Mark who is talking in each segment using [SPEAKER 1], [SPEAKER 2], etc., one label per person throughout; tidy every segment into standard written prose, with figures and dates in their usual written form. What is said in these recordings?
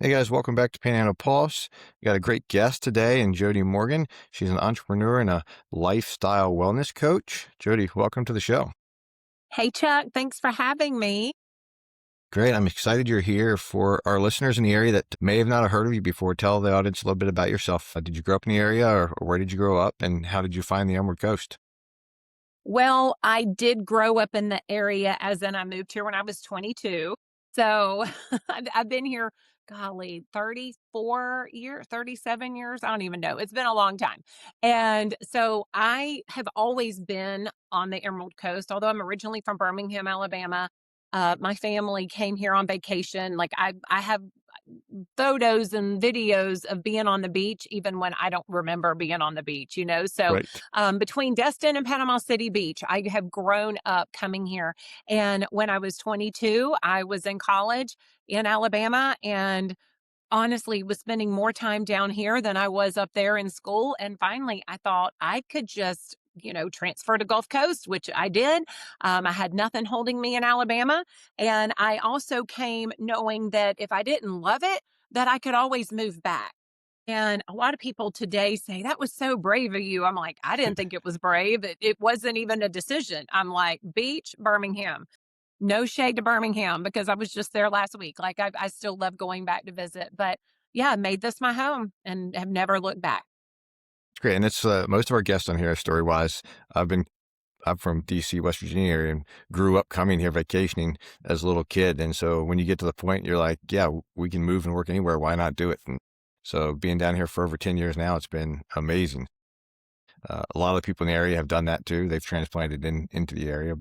[SPEAKER 1] Hey guys, welcome back to Panhandle Pulse. We got a great guest today in Jody Morgan. She's an entrepreneur and a lifestyle wellness coach. Jody, welcome to the show.
[SPEAKER 2] Hey, Chuck, thanks for having me.
[SPEAKER 1] Great. I'm excited you're here. For our listeners in the area that may have not heard of you before, tell the audience a little bit about yourself. Did you grow up in the area or where did you grow up and how did you find the Onward Coast?
[SPEAKER 2] Well, I did grow up in the area, as in I moved here when I was 22. So I've been here, golly, 34 years, 37 years. I don't even know. It's been a long time. And so I have always been on the Emerald Coast, although I'm originally from Birmingham, Alabama. My family came here on vacation. I have photos and videos of being on the beach, even when I don't remember being on the beach, you know? So
[SPEAKER 1] Right.
[SPEAKER 2] between Destin and Panama City Beach, I have grown up coming here. And when I was 22, I was in college in Alabama and honestly was spending more time down here than I was up there in school. And finally, I thought I could just, transfer to Gulf Coast, which I did. I had nothing holding me in Alabama. And I also came knowing that if I didn't love it, that I could always move back. And a lot of people today say, that was so brave of you. I'm like, I didn't think it was brave. It wasn't even a decision. I'm like, beach, Birmingham. No shade to Birmingham because I was just there last week. I still love going back to visit, but yeah, I made this my home and have never looked back.
[SPEAKER 1] It's great. And it's most of our guests on here, story wise. I'm from DC, West Virginia area, and grew up coming here vacationing as a little kid. And so when you get to the point, you're like, yeah, we can move and work anywhere. Why not do it? And so being down here for over 10 years now, it's been amazing. A lot of the people in the area have done that too. They've transplanted into the area.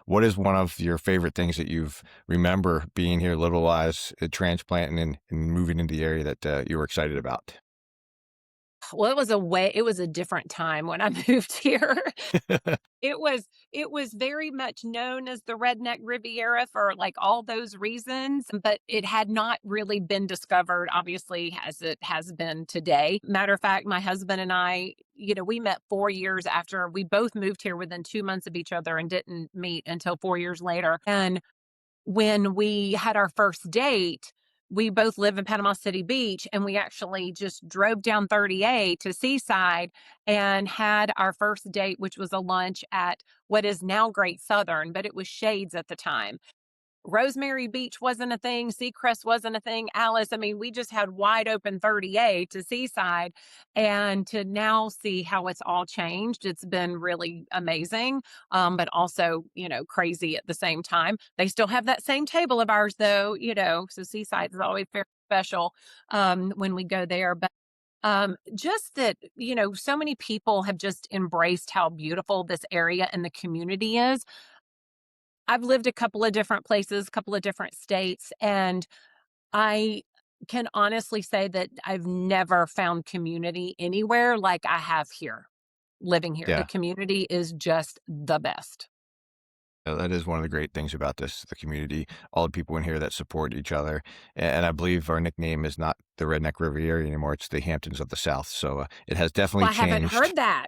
[SPEAKER 1] What is one of your favorite things that you've remember being here little wise, transplanting and moving into the area that you were excited about?
[SPEAKER 2] Well, it was a different time when I moved here. It was very much known as the Redneck Riviera for, like, all those reasons, but it had not really been discovered, obviously, as it has been today. Matter of fact, my husband and I, we met 4 years after we both moved here within 2 months of each other and didn't meet until 4 years later, and when we had our first date, we both live in Panama City Beach, and we actually just drove down 30A to Seaside and had our first date, which was a lunch at what is now Great Southern, but it was Shades at the time. Rosemary Beach wasn't a thing, Seacrest wasn't a thing, Alice. I mean, we just had wide open 30A to Seaside, and to now see how it's all changed, it's been really amazing, but also, crazy at the same time. They still have that same table of ours though, so Seaside is always very special when we go there. But just that, so many people have just embraced how beautiful this area and the community is. I've lived a couple of different places, a couple of different states, and I can honestly say that I've never found community anywhere like I have here, living here. The
[SPEAKER 1] Yeah.
[SPEAKER 2] community is just the best.
[SPEAKER 1] That is one of the great things about the community, all the people in here that support each other. And I believe our nickname is not the Redneck Riviera anymore. It's the Hamptons of the South. So it has definitely
[SPEAKER 2] Well, I haven't
[SPEAKER 1] changed.
[SPEAKER 2] heard that.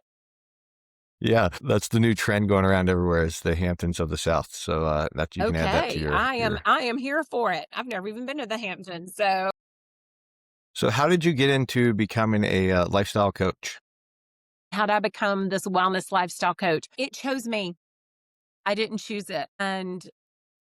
[SPEAKER 1] Yeah, that's the new trend going around everywhere is the Hamptons of the South. So that you can add that to
[SPEAKER 2] Okay,
[SPEAKER 1] your,
[SPEAKER 2] I am here for it. I've never even been to the Hamptons, so
[SPEAKER 1] So how did you get into becoming a lifestyle coach?
[SPEAKER 2] how'd I become this wellness lifestyle coach? It chose me. I didn't choose it, and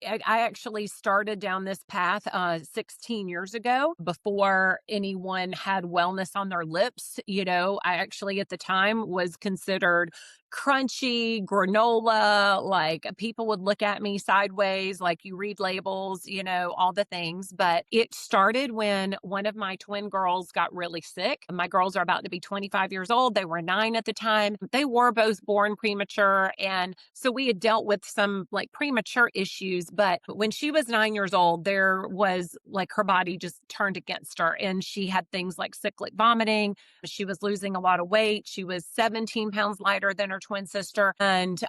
[SPEAKER 2] I actually started down this path 16 years ago before anyone had wellness on their lips. I actually at the time was considered crunchy, granola. Like people would look at me sideways, like you read labels, all the things. But it started when one of my twin girls got really sick. My girls are about to be 25 years old. They were 9 at the time. They were both born premature. And so we had dealt with some like premature issues. But when she was 9 years old, there was like her body just turned against her. And she had things like cyclic vomiting. She was losing a lot of weight. She was 17 pounds lighter than her twin sister. And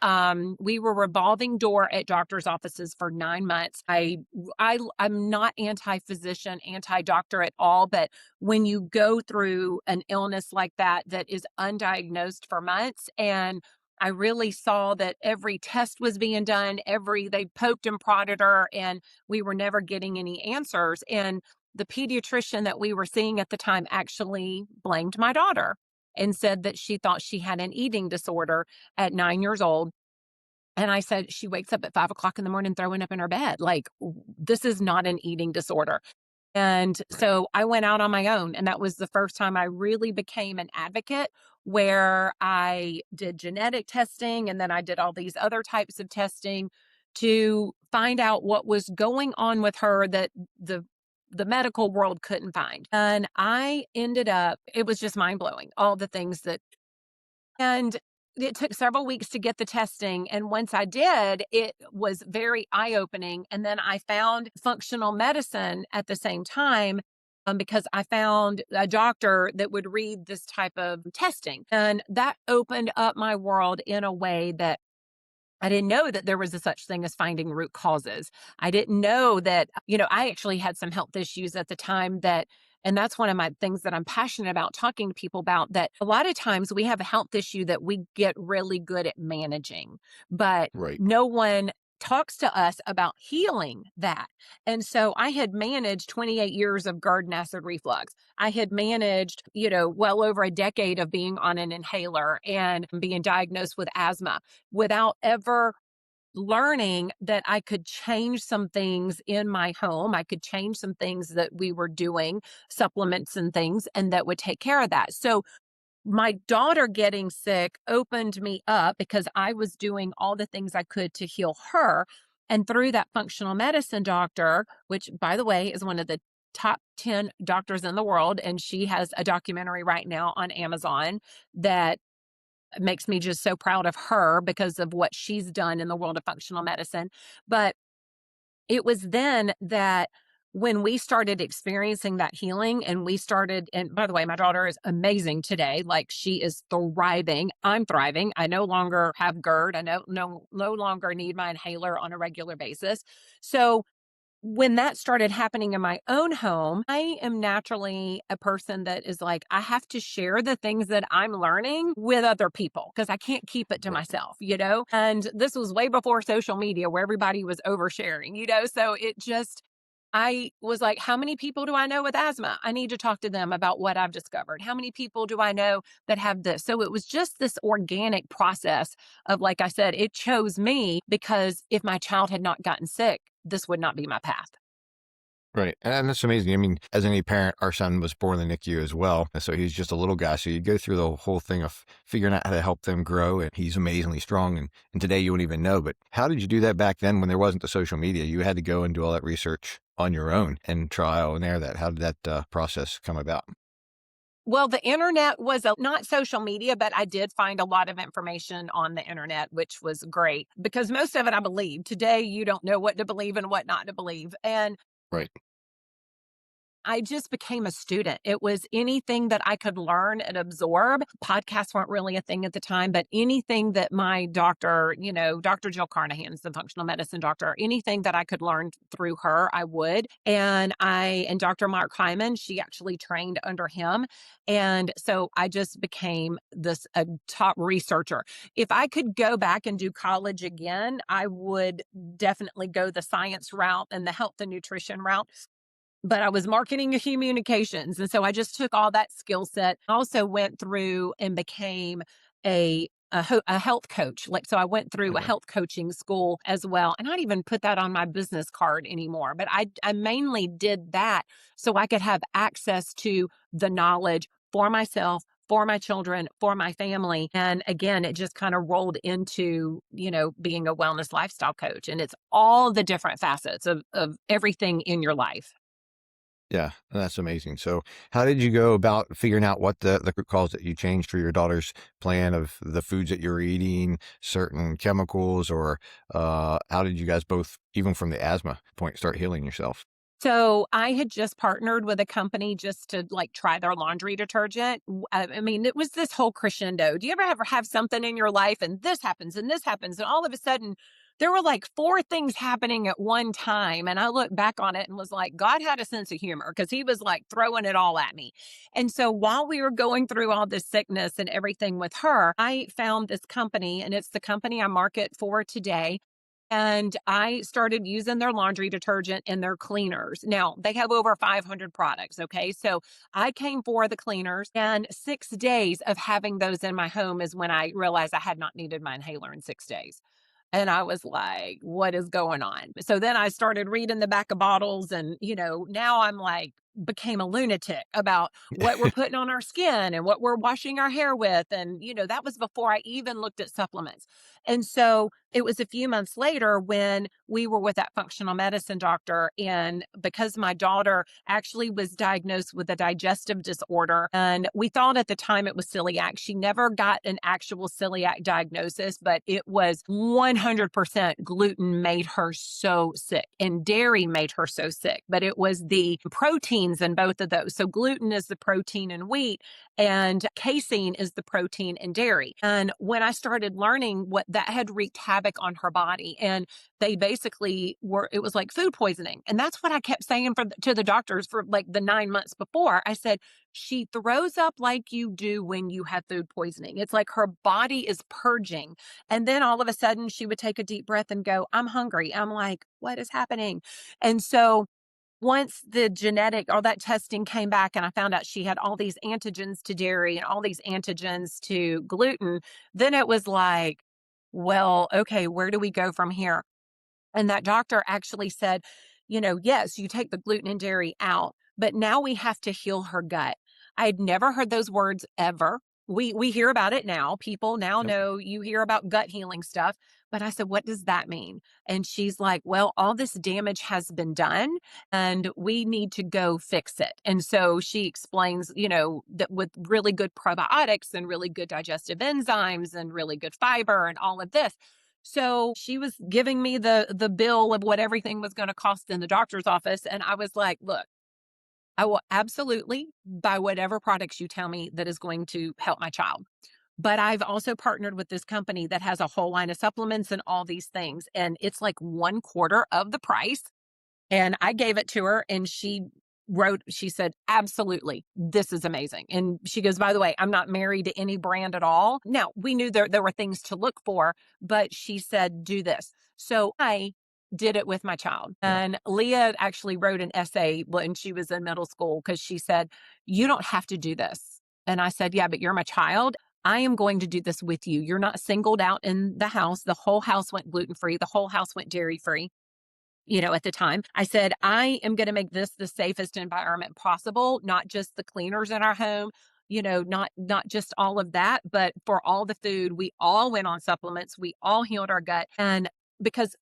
[SPEAKER 2] we were revolving door at doctor's offices for 9 months. I'm not anti-physician, anti-doctor at all. But when you go through an illness like that is undiagnosed for months, and I really saw that every test was being done, they poked and prodded her, and we were never getting any answers. And the pediatrician that we were seeing at the time actually blamed my daughter and said that she thought she had an eating disorder at 9 years old. And I said, she wakes up at 5 o'clock in the morning throwing up in her bed. Like, this is not an eating disorder. And so I went out on my own. And that was the first time I really became an advocate, where I did genetic testing and then I did all these other types of testing to find out what was going on with her that the the medical world couldn't find. And I ended up, it was just mind blowing, all the things that, and it took several weeks to get the testing. And once I did, it was very eye opening. And then I found functional medicine at the same time, because I found a doctor that would read this type of testing. And that opened up my world in a way that I didn't know that there was a such thing as finding root causes. I didn't know that, I actually had some health issues at the time that, and that's one of my things that I'm passionate about talking to people about, that a lot of times we have a health issue that we get really good at managing, but
[SPEAKER 1] Right.
[SPEAKER 2] no one talks to us about healing that. And so I had managed 28 years of GERD and acid reflux. I had managed, well over a decade of being on an inhaler and being diagnosed with asthma without ever learning that I could change some things in my home. I could change some things that we were doing, supplements and things, and that would take care of that. So my daughter getting sick opened me up because I was doing all the things I could to heal her. And through that functional medicine doctor, which by the way is one of the top 10 doctors in the world, and she has a documentary right now on Amazon that makes me just so proud of her because of what she's done in the world of functional medicine. But it was then that when we started experiencing that healing and we started, and by the way, my daughter is amazing today. Like, she is thriving. I'm thriving. I no longer have GERD. I no longer need my inhaler on a regular basis. So when that started happening in my own home, I am naturally a person that is like, I have to share the things that I'm learning with other people because I can't keep it to
[SPEAKER 1] Right.
[SPEAKER 2] myself. And this was way before social media where everybody was oversharing. So I was like, how many people do I know with asthma? I need to talk to them about what I've discovered. How many people do I know that have this? So it was just this organic process of, like I said, it chose me because if my child had not gotten sick, this would not be my path.
[SPEAKER 1] Right. And that's amazing. I mean, as any parent, our son was born in the NICU as well. And so he's just a little guy. So you go through the whole thing of figuring out how to help them grow. And he's amazingly strong. And today you wouldn't even know. But how did you do that back then when there wasn't the social media? You had to go and do all that research on your own and trial and error that. How did that process come about?
[SPEAKER 2] Well, the internet was not social media, but I did find a lot of information on the internet, which was great because most of it I believe. Today, you don't know what to believe and what not to believe. And
[SPEAKER 1] Right.
[SPEAKER 2] I just became a student. It was anything that I could learn and absorb. Podcasts weren't really a thing at the time, but anything that my doctor, Dr. Jill Carnahan's the functional medicine doctor, anything that I could learn through her, I would. And Dr. Mark Hyman, she actually trained under him. And so I just became this a top researcher. If I could go back and do college again, I would definitely go the science route and the health and nutrition route, but I was marketing and communications. And so I just took all that skill set. I also went through and became a health coach. Like, so I went through a
[SPEAKER 1] Okay.
[SPEAKER 2] health coaching school as well. And I don't even put that on my business card anymore, but I mainly did that so I could have access to the knowledge for myself, for my children, for my family. And again, it just kind of rolled into, being a wellness lifestyle coach. And it's all the different facets of everything in your life.
[SPEAKER 1] Yeah, that's amazing. So how did you go about figuring out what the root cause that you changed for your daughter's plan of the foods that you're eating, certain chemicals, or how did you guys both, even from the asthma point, start healing yourself?
[SPEAKER 2] So I had just partnered with a company just to like try their laundry detergent. I mean, it was this whole crescendo. Do you ever have something in your life and this happens and this happens and all of a sudden there were like four things happening at one time, and I looked back on it and was like, God had a sense of humor because he was like throwing it all at me. And so while we were going through all this sickness and everything with her, I found this company, and it's the company I market for today. And I started using their laundry detergent and their cleaners. Now, they have over 500 products. Okay. So I came for the cleaners, and 6 days of having those in my home is when I realized I had not needed my inhaler in 6 days. And I was like, what is going on? So then I started reading the back of bottles, and, now I'm like, became a lunatic about what we're putting on our skin and what we're washing our hair with. And, that was before I even looked at supplements. And so it was a few months later when we were with that functional medicine doctor. And because my daughter actually was diagnosed with a digestive disorder, and we thought at the time it was celiac. She never got an actual celiac diagnosis, but it was 100% gluten made her so sick, and dairy made her so sick. But it was the proteins in both of those. So gluten is the protein in wheat, and casein is the protein in dairy. And when I started learning what that had wreaked havoc on her body, and they basically it was like food poisoning. And that's what I kept saying to the doctors for like the 9 months before. I said, she throws up like you do when you have food poisoning. It's like her body is purging. And then all of a sudden she would take a deep breath and go, I'm hungry. I'm like, what is happening? And so once the all that testing came back, and I found out she had all these antigens to dairy and all these antigens to gluten, then it was like, well, okay, where do we go from here? And that doctor actually said, yes, you take the gluten and dairy out, but now we have to heal her gut. I had never heard those words ever. We hear about it now. People now
[SPEAKER 1] Yep.
[SPEAKER 2] know, you hear about gut healing stuff. But I said, what does that mean? And she's like, well, all this damage has been done and we need to go fix it. And so she explains, that with really good probiotics and really good digestive enzymes and really good fiber and all of this. So she was giving me the bill of what everything was going to cost in the doctor's office. And I was like, look, I will absolutely buy whatever products you tell me that is going to help my child. But I've also partnered with this company that has a whole line of supplements and all these things. And it's like 1/4 of the price. And I gave it to her, and she said, absolutely, this is amazing. And she goes, by the way, I'm not married to any brand at all. Now, we knew there were things to look for, but she said, do this. So I did it with my child.
[SPEAKER 1] Yeah.
[SPEAKER 2] And Leah actually wrote an essay when she was in middle school, because she said, you don't have to do this. And I said, yeah, but you're my child. I am going to do this with you. You're not singled out in the house. The whole house went gluten free. The whole house went dairy free. At the time, I said, I am going to make this the safest environment possible, not just the cleaners in our home, not just all of that, but for all the food. We all went on supplements. We all healed our gut. And because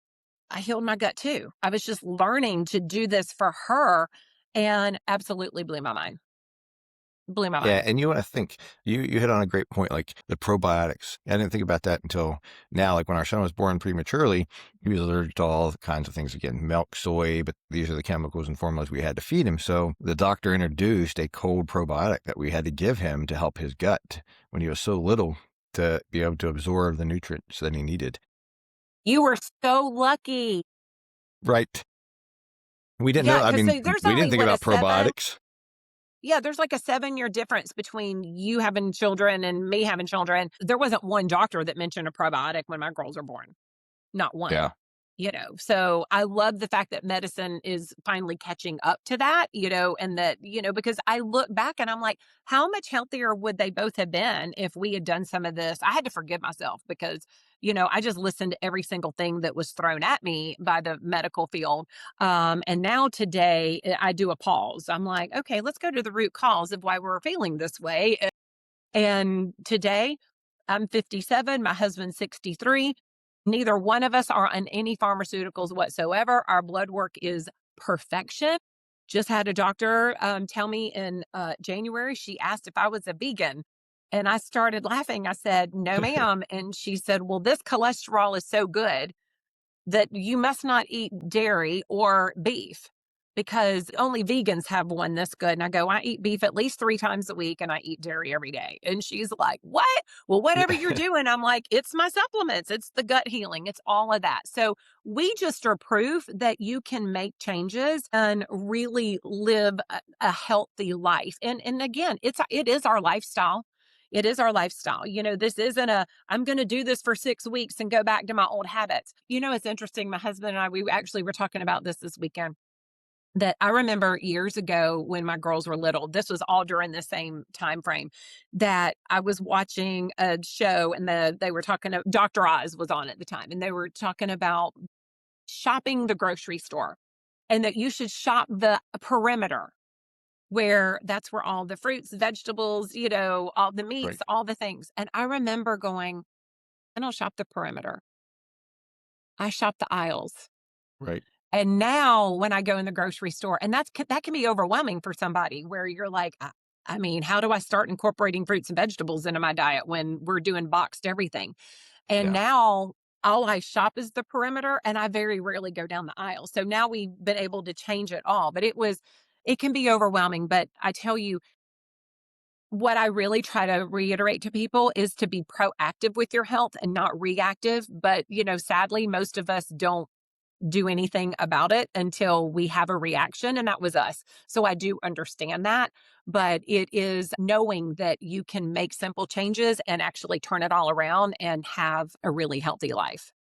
[SPEAKER 2] I healed my gut too, I was just learning to do this for her, and absolutely blew my mind. Blew my
[SPEAKER 1] Yeah,
[SPEAKER 2] mind.
[SPEAKER 1] and you want to think you hit on a great point, like the probiotics. I didn't think about that until now. Like when our son was born prematurely, he was allergic to all kinds of things again, milk, soy, but these are the chemicals and formulas we had to feed him. So the doctor introduced a cold probiotic that we had to give him to help his gut when he was so little, to be able to absorb the nutrients that he needed.
[SPEAKER 2] You were so lucky.
[SPEAKER 1] Right. We didn't know.
[SPEAKER 2] Yeah,
[SPEAKER 1] I
[SPEAKER 2] because
[SPEAKER 1] mean,
[SPEAKER 2] there's
[SPEAKER 1] we didn't
[SPEAKER 2] only
[SPEAKER 1] think
[SPEAKER 2] what, a
[SPEAKER 1] about
[SPEAKER 2] 7.
[SPEAKER 1] probiotics.
[SPEAKER 2] Yeah, there's like a 7-year difference between you having children and me having children. There wasn't one doctor that mentioned a probiotic when my girls are born. Not one.
[SPEAKER 1] Yeah.
[SPEAKER 2] So I love the fact that medicine is finally catching up to that, and that, because I look back and I'm like, how much healthier would they both have been if we had done some of this? I had to forgive myself because, I just listened to every single thing that was thrown at me by the medical field. And now today I do a pause. I'm like, okay, let's go to the root cause of why we're feeling this way. And today I'm 57, my husband's 63. Neither one of us are on any pharmaceuticals whatsoever. Our blood work is perfection. Just had a doctor tell me in January, she asked if I was a vegan. And I started laughing. I said, no, ma'am. And she said, well, this cholesterol is so good that you must not eat dairy or beef, because only vegans have one this good. And I go, I eat beef at least 3 times a week and I eat dairy every day. And she's like, what? Well, whatever you're doing. I'm like, it's my supplements. It's the gut healing. It's all of that. So we just are proof that you can make changes and really live a healthy life. And again, it is our lifestyle. It is our lifestyle. This isn't I'm going to do this for 6 weeks and go back to my old habits. It's interesting. My husband and I, we actually were talking about this weekend, that I remember years ago when my girls were little. This was all during the same time frame, that I was watching a show, and they were talking. Dr. Oz was on at the time, and they were talking about shopping the grocery store, and that you should shop the perimeter, where that's where all the fruits, vegetables, all the
[SPEAKER 1] Right.
[SPEAKER 2] meats, all the things. And I remember going, I don't shop the perimeter. I shop the aisles.
[SPEAKER 1] Right.
[SPEAKER 2] And now when I go in the grocery store, and that can be overwhelming for somebody, where you're like, I mean, how do I start incorporating fruits and vegetables into my diet when we're doing boxed everything? And
[SPEAKER 1] Yeah.
[SPEAKER 2] now all I shop is the perimeter, and I very rarely go down the aisle. So now we've been able to change it all, but it can be overwhelming. But I tell you, what I really try to reiterate to people is to be proactive with your health and not reactive. But, sadly, most of us don't do anything about it until we have a reaction, and that was us. So I do understand that, but it is knowing that you can make simple changes and actually turn it all around and have a really healthy life.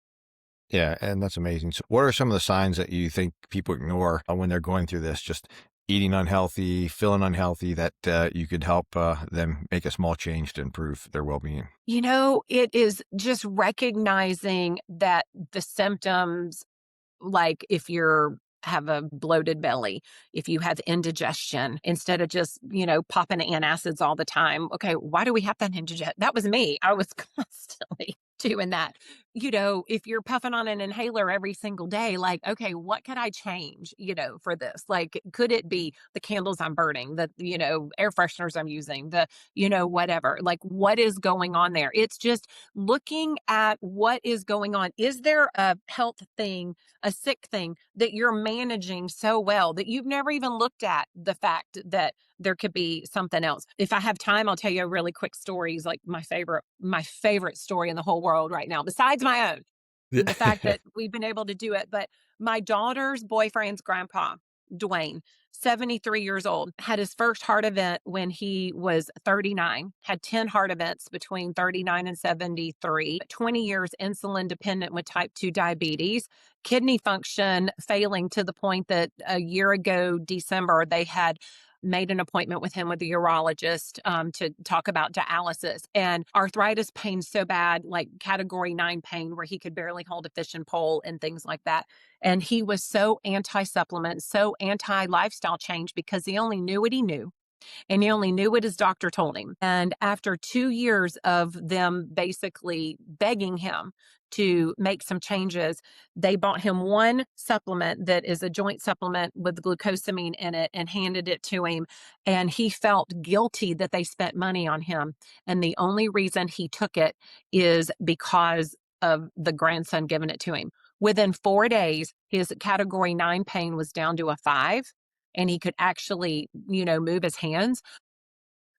[SPEAKER 1] Yeah, and that's amazing. So what are some of the signs that you think people ignore when they're going through this? Just eating unhealthy, feeling unhealthy, that you could help them make a small change to improve their well-being?
[SPEAKER 2] It is just recognizing that the symptoms, like if you're have a bloated belly, if you have indigestion, instead of just, popping antacids all the time. Okay, why do we have that indigestion? That was me. I was constantly doing that. If you're puffing on an inhaler every single day, like, okay, what could I change, for this? Like, could it be the candles I'm burning, the, air fresheners I'm using, the, whatever? Like, what is going on there? It's just looking at what is going on. Is there a health thing, a sick thing that you're managing so well that you've never even looked at the fact that there could be something else? If I have time, I'll tell you a really quick story. Is like my favorite story in the whole world right now, besides my own,
[SPEAKER 1] Yeah.
[SPEAKER 2] and the fact that we've been able to do it. But my daughter's boyfriend's grandpa, Dwayne, 73 years old, had his first heart event when he was 39, had 10 heart events between 39 and 73, 20 years insulin dependent with type 2 diabetes, kidney function failing to the point that a year ago, December, they had made an appointment with him with a urologist to talk about dialysis, and arthritis pain so bad, like category 9 pain, where he could barely hold a fishing pole and things like that. And he was so anti supplement, so anti lifestyle change, because he only knew what he knew, and he only knew what his doctor told him. And after 2 years of them basically begging him to make some changes, they bought him one supplement that is a joint supplement with glucosamine in it and handed it to him. And he felt guilty that they spent money on him. And the only reason he took it is because of the grandson giving it to him. Within 4 days, his category 9 pain was down to a 5, and he could actually, move his hands.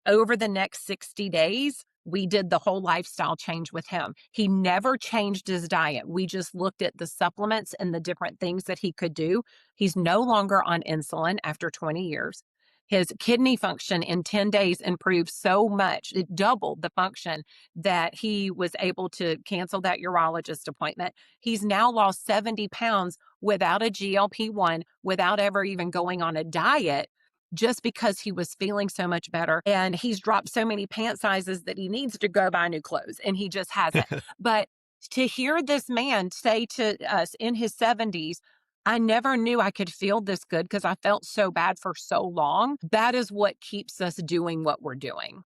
[SPEAKER 2] Over the next 60 days, we did the whole lifestyle change with him. He never changed his diet. We just looked at the supplements and the different things that he could do. He's no longer on insulin after 20 years. His kidney function in 10 days improved so much, it doubled the function, that he was able to cancel that urologist appointment. He's now lost 70 pounds without a GLP-1, without ever even going on a diet, just because he was feeling so much better. And he's dropped so many pant sizes that he needs to go buy new clothes, and he just hasn't. But to hear this man say to us in his 70s, I never knew I could feel this good because I felt so bad for so long. That is what keeps us doing what we're doing.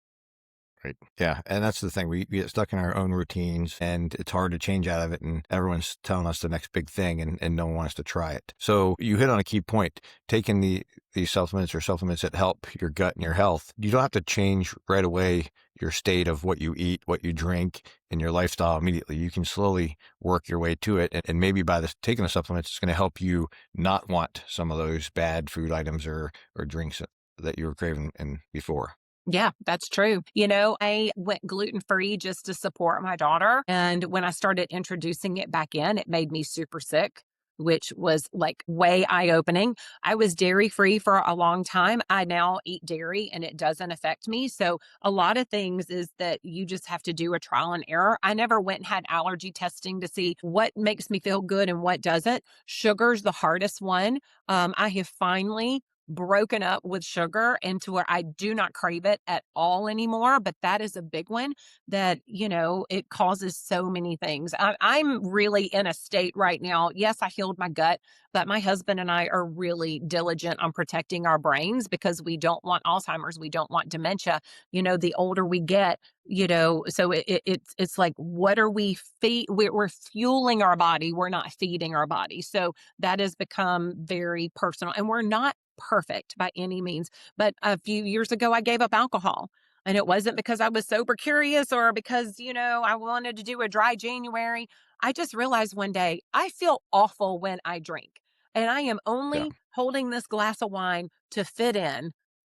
[SPEAKER 1] Right. Yeah. And that's the thing. We get stuck in our own routines, and it's hard to change out of it. And everyone's telling us the next big thing, and no one wants to try it. So you hit on a key point. Taking these supplements, or supplements that help your gut and your health, you don't have to change right away your state of what you eat, what you drink, and your lifestyle immediately. You can slowly work your way to it. And maybe by taking the supplements, it's going to help you not want some of those bad food items or drinks that you were craving before.
[SPEAKER 2] Yeah, that's true. I went gluten free just to support my daughter. And when I started introducing it back in, it made me super sick. which was like way eye opening. I was dairy free for a long time. I now eat dairy and it doesn't affect me. So a lot of things is that you just have to do a trial and error. I never went and had allergy testing to see what makes me feel good and what doesn't. Sugar's the hardest one. I have finally broken up with sugar into where I do not crave it at all anymore. But that is a big one that, it causes so many things. I'm really in a state right now. Yes, I healed my gut, but my husband and I are really diligent on protecting our brains because we don't want Alzheimer's. We don't want dementia. The older we get, so it's like, what are we feed? We're fueling our body. We're not feeding our body. So that has become very personal, and we're not perfect by any means. But a few years ago, I gave up alcohol. And it wasn't because I was sober curious or because, I wanted to do a dry January. I just realized one day I feel awful when I drink. And I am
[SPEAKER 1] Yeah.
[SPEAKER 2] only holding this glass of wine to fit in.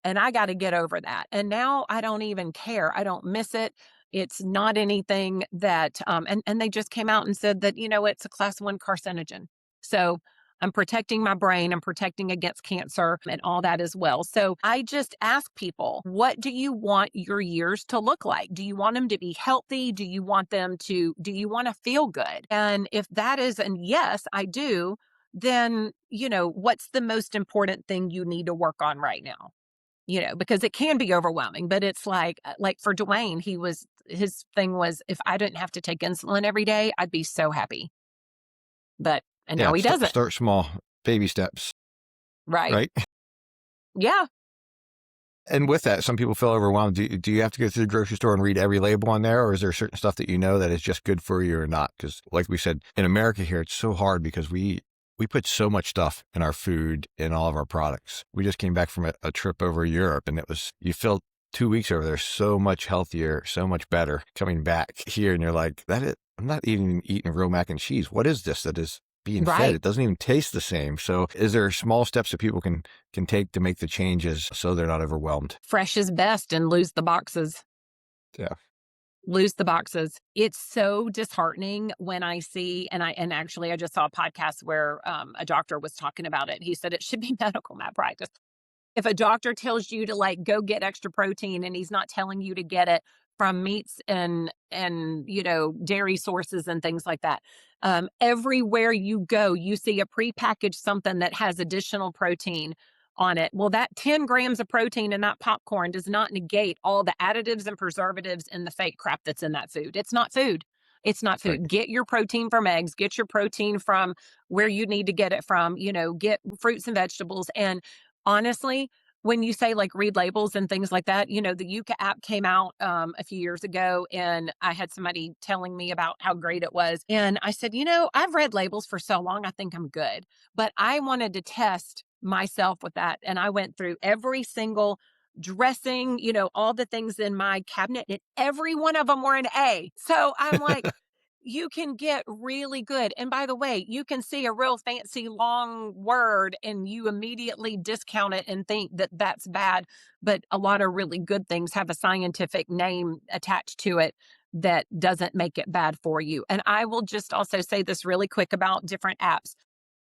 [SPEAKER 2] And I got to get over that. And now I don't even care. I don't miss it. It's not anything that, and they just came out and said that, it's a class 1 carcinogen. So I'm protecting my brain. I'm protecting against cancer and all that as well. So I just ask people, what do you want your years to look like? Do you want them to be healthy? Do you want to feel good? And if that is an yes, I do, then, what's the most important thing you need to work on right now? Because it can be overwhelming, but it's like for Dwayne, his thing was, if I didn't have to take insulin every day, I'd be so happy. And
[SPEAKER 1] Yeah.
[SPEAKER 2] now he doesn't.
[SPEAKER 1] Start small, baby steps,
[SPEAKER 2] Right.
[SPEAKER 1] right?
[SPEAKER 2] Yeah.
[SPEAKER 1] And with that, some people feel overwhelmed. Do you have to go through the grocery store and read every label on there, or is there certain stuff that that is just good for you or not? Because, like we said, in America here, it's so hard because we put so much stuff in our food, in all of our products. We just came back from a trip over Europe, and you feel 2 weeks over there so much healthier, so much better coming back here, and you're like, I'm not even eating real mac and cheese. What is this that is being fed?
[SPEAKER 2] Right.
[SPEAKER 1] It doesn't even taste the same. So is there small steps that people can take to make the changes so they're not overwhelmed?
[SPEAKER 2] Fresh is best, and lose the boxes.
[SPEAKER 1] Yeah.
[SPEAKER 2] Lose the boxes. It's so disheartening when I see, and actually I just saw a podcast where a doctor was talking about it. He said it should be medical malpractice. If a doctor tells you to go get extra protein and he's not telling you to get it from meats and dairy sources and things like that. Everywhere you go, you see a prepackaged something that has additional protein on it. Well, that 10 grams of protein in that popcorn does not negate all the additives and preservatives and the fake crap that's in that food. It's not food. It's not
[SPEAKER 1] Right.
[SPEAKER 2] food. Get your protein from eggs, get your protein from where you need to get it from, get fruits and vegetables. And honestly, when you say read labels and things like that, the Yuka app came out a few years ago, and I had somebody telling me about how great it was. And I said, I've read labels for so long, I think I'm good. But I wanted to test myself with that. And I went through every single dressing, all the things in my cabinet, and every one of them were an A. So I'm like, you can get really good. And by the way, you can see a real fancy long word and you immediately discount it and think that that's bad. But a lot of really good things have a scientific name attached to it that doesn't make it bad for you. And I will just also say this really quick about different apps.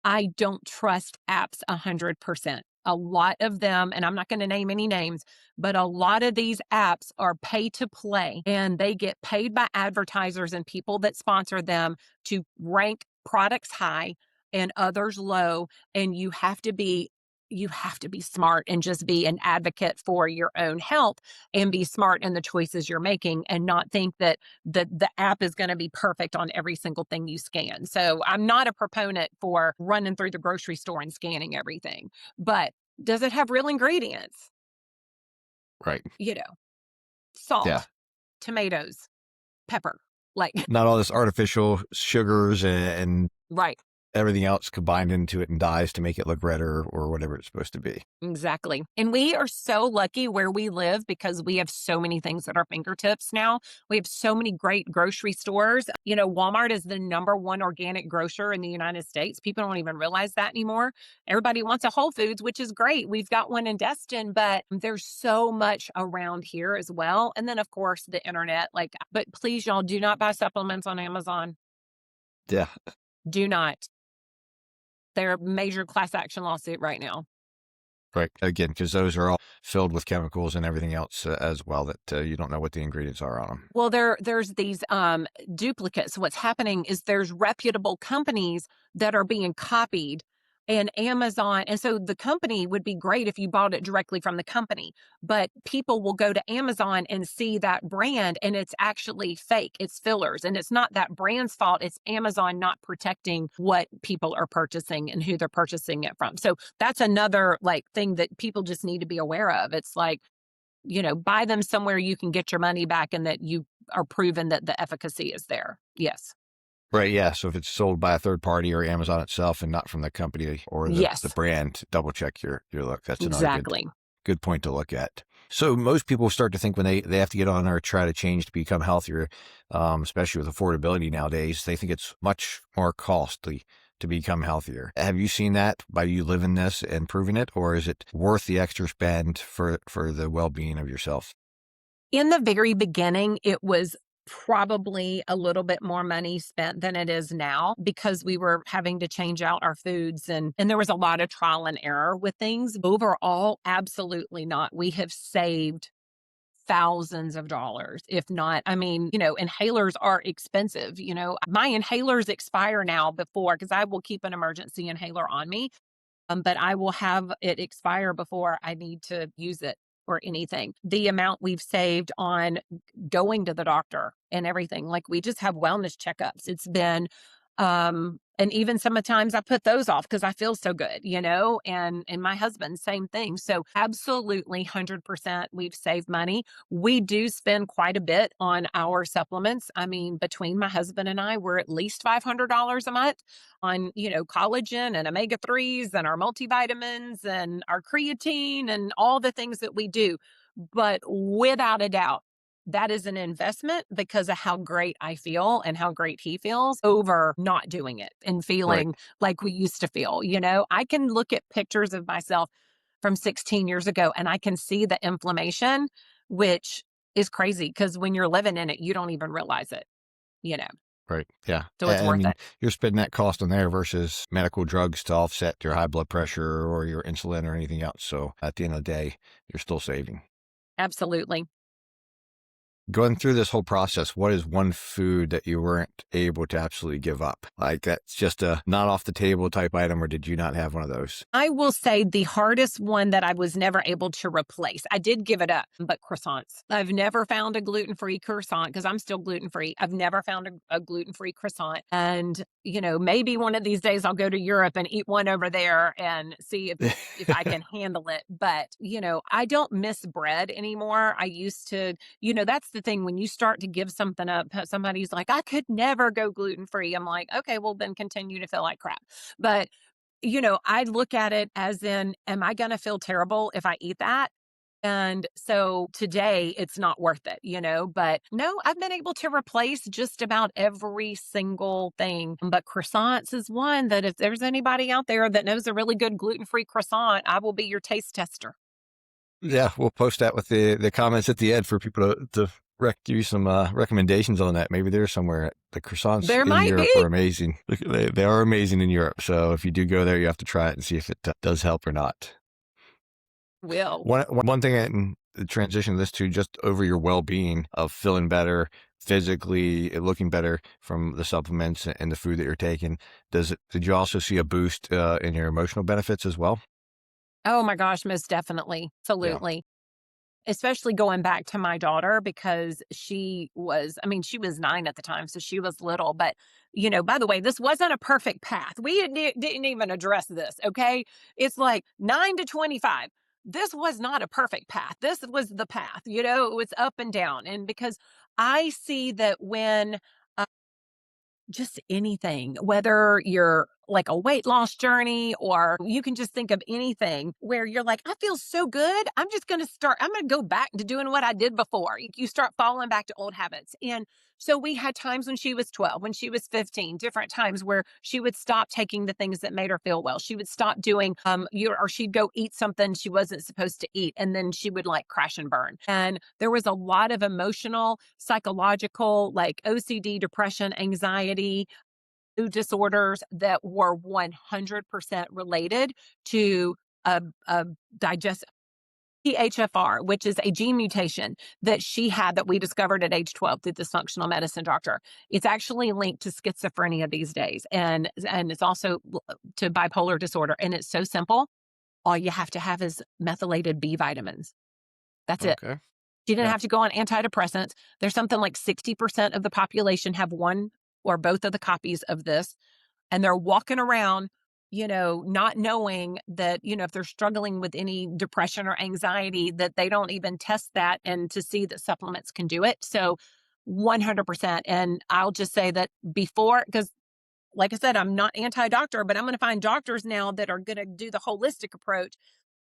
[SPEAKER 2] I don't trust apps 100%. A lot of them, and I'm not going to name any names, but a lot of these apps are pay to play, and they get paid by advertisers and people that sponsor them to rank products high and others low. And you have to be smart and just be an advocate for your own health and be smart in the choices you're making, and not think that the app is going to be perfect on every single thing you scan. So I'm not a proponent for running through the grocery store and scanning everything, but does it have real ingredients?
[SPEAKER 1] Right.
[SPEAKER 2] You know,
[SPEAKER 1] Yeah.
[SPEAKER 2] salt, tomatoes, pepper, like,
[SPEAKER 1] Not all this artificial sugars and
[SPEAKER 2] right.
[SPEAKER 1] everything else combined into it and dyes to make it look red or whatever it's supposed to be.
[SPEAKER 2] Exactly. And we are so lucky where we live because we have so many things at our fingertips now. We have so many great grocery stores. Walmart is the number one organic grocer in the United States. People don't even realize that anymore. Everybody wants a Whole Foods, which is great. We've got one in Destin, but there's so much around here as well. And then, of course, the internet. But please, y'all, do not buy supplements on Amazon.
[SPEAKER 1] Yeah.
[SPEAKER 2] Do not. They're a major class action lawsuit right now.
[SPEAKER 1] Right. Again, because those are all filled with chemicals and everything else as well that you don't know what the ingredients are on them.
[SPEAKER 2] Well, there's these duplicates. What's happening is there's reputable companies that are being copied, and Amazon. And so the company would be great if you bought it directly from the company, but people will go to Amazon and see that brand and it's actually fake. It's fillers, and it's not that brand's fault. It's Amazon not protecting what people are purchasing and who they're purchasing it from. So that's another like thing that people just need to be aware of. It's like, buy them somewhere you can get your money back and that you are proven that the efficacy is there. Yes.
[SPEAKER 1] Right. Yeah. So if it's sold by a third party or Amazon itself and not from the company or the
[SPEAKER 2] Yes,
[SPEAKER 1] brand, double check your look. That's another
[SPEAKER 2] exactly.
[SPEAKER 1] good point to look at. So most people start to think when they have to get on or try to change to become healthier, especially with affordability nowadays, they think it's much more costly to become healthier. Have you seen that by you living this and proving it, or is it worth the extra spend for the well-being of yourself?
[SPEAKER 2] In the very beginning, it was probably a little bit more money spent than it is now because we were having to change out our foods and there was a lot of trial and error with things. Overall, absolutely not. We have saved thousands of dollars, if not, I mean, inhalers are expensive. My inhalers expire now before, because I will keep an emergency inhaler on me, but I will have it expire before I need to use it or anything. The amount we've saved on going to the doctor and everything, like we just have wellness checkups. It's been, and even sometimes I put those off because I feel so good, and my husband, same thing. So absolutely 100% we've saved money. We do spend quite a bit on our supplements. I mean, between my husband and I, we're at least $500 a month on, collagen and omega-3s and our multivitamins and our creatine and all the things that we do. But without a doubt, that is an investment because of how great I feel and how great he feels over not doing it and
[SPEAKER 1] Right.
[SPEAKER 2] feeling like we used to feel. I can look at pictures of myself from 16 years ago and I can see the inflammation, which is crazy because when you're living in it, you don't even realize it, you know,
[SPEAKER 1] Right. Yeah.
[SPEAKER 2] so it's
[SPEAKER 1] I
[SPEAKER 2] worth
[SPEAKER 1] mean,
[SPEAKER 2] it.
[SPEAKER 1] you're spending that cost on there versus medical drugs to offset your high blood pressure or your insulin or anything else. So at the end of the day, you're still saving.
[SPEAKER 2] Absolutely.
[SPEAKER 1] Going through this whole process, what is one food that you weren't able to absolutely give up? Like that's just a not off the table type item, or did you not have one of those?
[SPEAKER 2] I will say the hardest one that I was never able to replace, I did give it up, but croissants. I've never found a gluten-free croissant because I'm still gluten-free. I've never found a gluten-free croissant. And, maybe one of these days I'll go to Europe and eat one over there and see if I can handle it. But, I don't miss bread anymore. I used to, that's the thing. When you start to give something up, somebody's like, I could never go gluten-free. I'm like, okay, well, then continue to feel like crap. But I look at it as in, am I going to feel terrible if I eat that? And so today it's not worth it, but no, I've been able to replace just about every single thing. But croissants is one that if there's anybody out there that knows a really good gluten-free croissant, I will be your taste tester.
[SPEAKER 1] Yeah, we'll post that with the comments at the end for people to give you some recommendations on that. Maybe there's somewhere. The croissants
[SPEAKER 2] There
[SPEAKER 1] in
[SPEAKER 2] might be.
[SPEAKER 1] Europe are amazing. They are amazing in Europe. So if you do go there, you have to try it and see if it does help or not.
[SPEAKER 2] Will.
[SPEAKER 1] One thing in the transition of this to just over your well-being of feeling better physically, looking better from the supplements and the food that you're taking. Did you also see a boost in your emotional benefits as well?
[SPEAKER 2] Oh my gosh, most definitely.
[SPEAKER 1] Yeah.
[SPEAKER 2] Absolutely. Especially going back to my daughter because she was 9 at the time, so she was little, but, by the way, this wasn't a perfect path. We didn't even address this, okay? It's like 9 to 25. This was not a perfect path. This was the path, it was up and down, and because I see that when just anything, whether you're like a weight loss journey or you can just think of anything where you're like, I feel so good. I'm going to go back to doing what I did before. You start falling back to old habits. And so we had times when she was 12, when she was 15, different times where she would stop taking the things that made her feel well. She would stop doing, or she'd go eat something she wasn't supposed to eat. And then she would like crash and burn. And there was a lot of emotional, psychological, like OCD, depression, anxiety, disorders that were 100% related to a digest THFR, which is a gene mutation that she had that we discovered at age 12 through this functional medicine doctor. It's actually linked to schizophrenia these days, and it's also to bipolar disorder. And it's so simple. All you have to have is methylated B vitamins. That's it.
[SPEAKER 1] Okay.
[SPEAKER 2] She didn't
[SPEAKER 1] Yeah.
[SPEAKER 2] have to go on antidepressants. There's something like 60% of the population have one or both of the copies of this, and they're walking around, not knowing that, if they're struggling with any depression or anxiety, that they don't even test that and to see that supplements can do it. So 100%. And I'll just say that before, because like I said, I'm not anti-doctor, but I'm going to find doctors now that are going to do the holistic approach.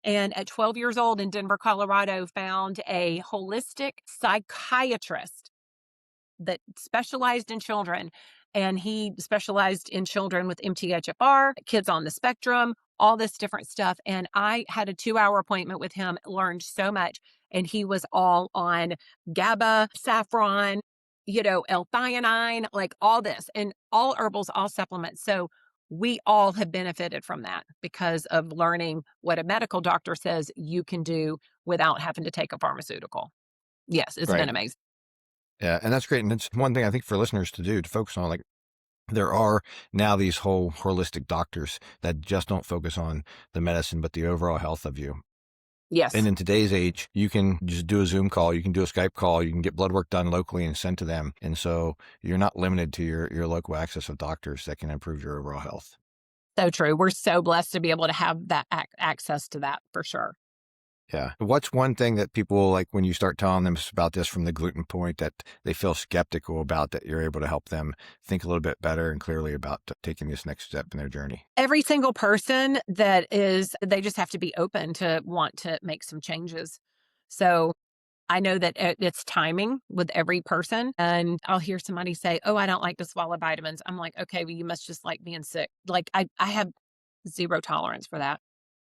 [SPEAKER 2] And at 12 years old in Denver, Colorado, found a holistic psychiatrist that specialized in children. And he specialized in children with MTHFR, kids on the spectrum, all this different stuff. And I had a 2-hour appointment with him, learned so much. And he was all on GABA, saffron, L-theanine, like all this, and all herbals, all supplements. So we all have benefited from that because of learning what a medical doctor says you can do without having to take a pharmaceutical. Yes, it's been
[SPEAKER 1] Right.
[SPEAKER 2] amazing.
[SPEAKER 1] Yeah. And that's great. And it's one thing I think for listeners to do, to focus on, like, there are now these whole holistic doctors that just don't focus on the medicine, but the overall health of you.
[SPEAKER 2] Yes.
[SPEAKER 1] And in today's age, you can just do a Zoom call, you can do a Skype call, you can get blood work done locally and sent to them. And so you're not limited to your local access of doctors that can improve your overall health.
[SPEAKER 2] So true. We're so blessed to be able to have that access to that for sure.
[SPEAKER 1] Yeah. What's one thing that people, like, when you start telling them about this from the gluten point, that they feel skeptical about, that you're able to help them think a little bit better and clearly about taking this next step in their journey?
[SPEAKER 2] Every single person they just have to be open to want to make some changes. So I know that it's timing with every person. And I'll hear somebody say, "Oh, I don't like to swallow vitamins." I'm like, "Okay, well, you must just like being sick." Like I have zero tolerance for that.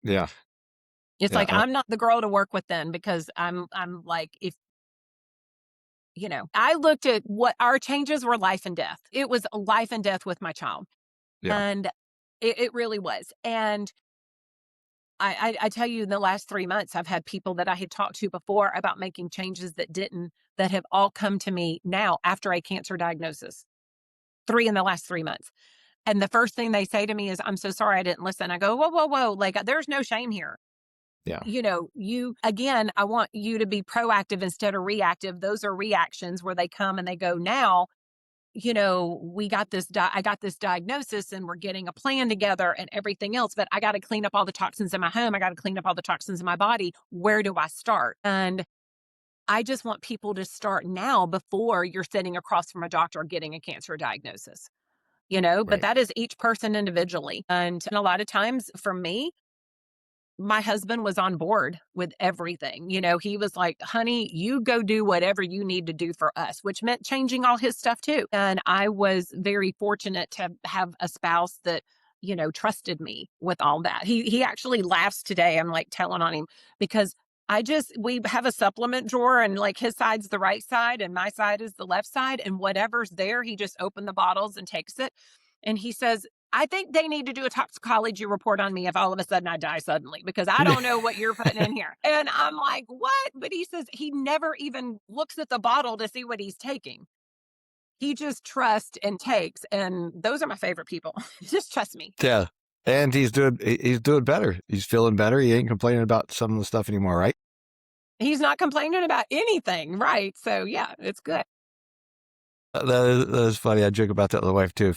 [SPEAKER 1] Yeah.
[SPEAKER 2] It's
[SPEAKER 1] Yeah.
[SPEAKER 2] like I'm not the girl to work with then, because I'm like, if I looked at what our changes were, life and death. It was life and death with my child.
[SPEAKER 1] Yeah.
[SPEAKER 2] And it really was. And I tell you, in the last 3 months, I've had people that I had talked to before about making changes that have all come to me now after a cancer diagnosis. 3 in the last 3 months. And the first thing they say to me is, "I'm so sorry I didn't listen." I go, "Whoa, whoa, whoa. Like, there's no shame here.
[SPEAKER 1] Yeah.
[SPEAKER 2] Again, I want you to be proactive instead of reactive. Those are reactions where they come and they go, now, I got this diagnosis and we're getting a plan together and everything else, but I got to clean up all the toxins in my home. I got to clean up all the toxins in my body. Where do I start?" And I just want people to start now before you're sitting across from a doctor getting a cancer diagnosis, but
[SPEAKER 1] Right.
[SPEAKER 2] that is each person individually. And a lot of times for me, my husband was on board with everything. He was like, "Honey, you go do whatever you need to do for us," which meant changing all his stuff too. And I was very fortunate to have a spouse that, trusted me with all that. He actually laughs today. I'm like telling on him because we have a supplement drawer, and like his side's the right side and my side is the left side. And whatever's there, he just opened the bottles and takes it. And he says, "I think they need to do a toxicology report on me if all of a sudden I die suddenly, because I don't know what you're putting in here." And I'm like, "What?" But he says he never even looks at the bottle to see what he's taking. He just trusts and takes. And those are my favorite people. Just trust me.
[SPEAKER 1] Yeah. And he's doing better. He's feeling better. He ain't complaining about some of the stuff anymore, right?
[SPEAKER 2] He's not complaining about anything. Right. So, yeah, it's good.
[SPEAKER 1] That is funny. I joke about that with my wife too.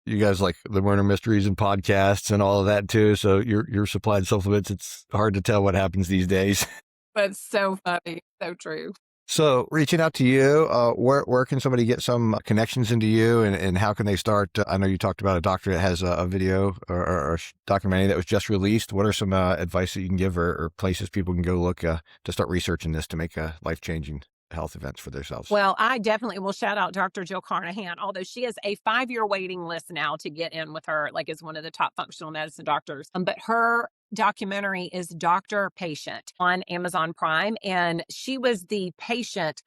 [SPEAKER 1] You guys like the murder mysteries and podcasts and all of that too. So you're supplied supplements. It's hard to tell what happens these days.
[SPEAKER 2] But so funny. So true.
[SPEAKER 1] So reaching out to you, where can somebody get some connections into you, and how can they start? I know you talked about a doctor that has a video or documentary that was just released. What are some advice that you can give, or places people can go look to start researching this to make life-changing health events for themselves?
[SPEAKER 2] Well, I definitely will shout out Dr. Jill Carnahan, although she has a 5-year waiting list now to get in with her, like, as one of the top functional medicine doctors. But her documentary is Doctor Patient on Amazon Prime. And she was the patient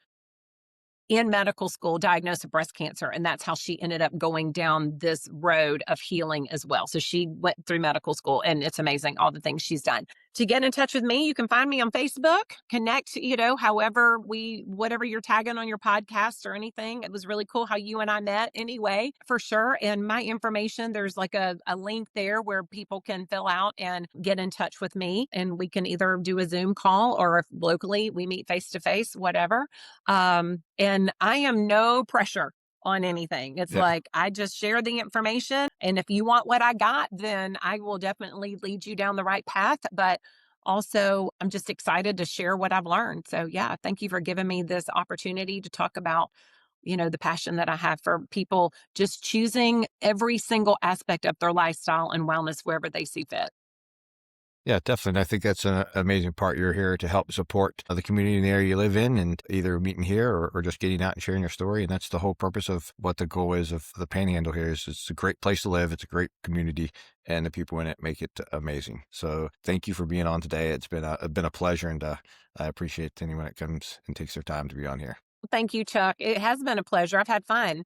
[SPEAKER 2] in medical school diagnosed with breast cancer. And that's how she ended up going down this road of healing as well. So she went through medical school, and it's amazing all the things she's done. To get in touch with me, you can find me on Facebook, connect, however whatever you're tagging on your podcast or anything. It was really cool how you and I met anyway, for sure. And my information, there's like a link there where people can fill out and get in touch with me. And we can either do a Zoom call, or if locally we meet face to face, whatever. And I am no pressure on anything. It's
[SPEAKER 1] Yeah.
[SPEAKER 2] like I just share the information. And if you want what I got, then I will definitely lead you down the right path. But also, I'm just excited to share what I've learned. So, yeah, thank you for giving me this opportunity to talk about, the passion that I have for people just choosing every single aspect of their lifestyle and wellness wherever they see fit.
[SPEAKER 1] Yeah, definitely. I think that's an amazing part. You're here to help support the community in the area you live in, and either meeting here or just getting out and sharing your story. And that's the whole purpose of what the goal is of the Panhandle here. Is it's a great place to live. It's a great community, and the people in it make it amazing. So thank you for being on today. It's been a pleasure, and I appreciate anyone that comes and takes their time to be on here.
[SPEAKER 2] Thank you, Chuck. It has been a pleasure. I've had fun.